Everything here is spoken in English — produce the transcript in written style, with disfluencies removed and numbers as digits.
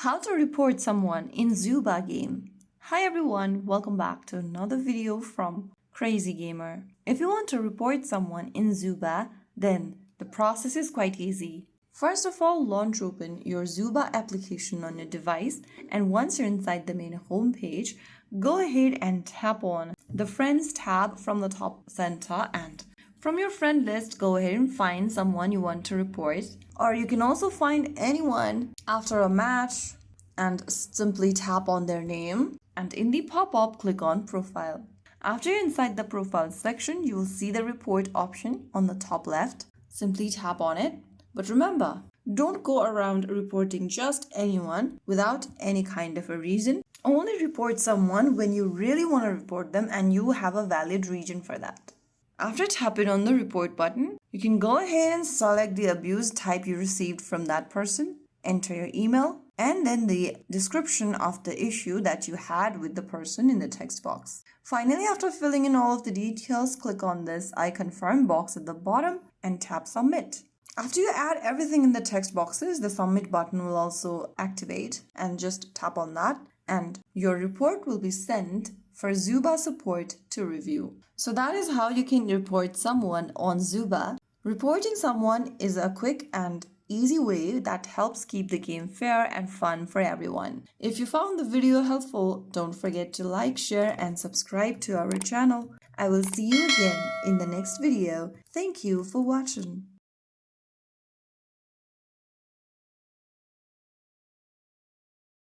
How to report someone in Zooba game. Hi everyone, welcome back to another video from Crazy Gamer. If you want to report someone in Zooba, then the process is quite easy. First of all, launch open your Zooba application on your device, and once you're inside the main homepage, go ahead and tap on the Friends tab from the top center, and from your friend list, go ahead and find someone you want to report. Or you can also find anyone after a match and simply tap on their name. And in the pop-up, click on Profile. After you're inside the Profile section, you will see the Report option on the top left. Simply tap on it. But remember, don't go around reporting just anyone without any kind of a reason. Only report someone when you really want to report them and you have a valid reason for that. After tapping on the report button, you can go ahead and select the abuse type you received from that person, enter your email, and then the description of the issue that you had with the person in the text box. Finally, after filling in all of the details, click on this I confirm box at the bottom and tap submit. After you add everything in the text boxes, the submit button will also activate, and just tap on that and your report will be sent for Zooba support to review. So that is how you can report someone on Zooba. Reporting someone is a quick and easy way that helps keep the game fair and fun for everyone. If you found the video helpful, don't forget to like, share, and subscribe to our channel. I will see you again in the next video. Thank you for watching.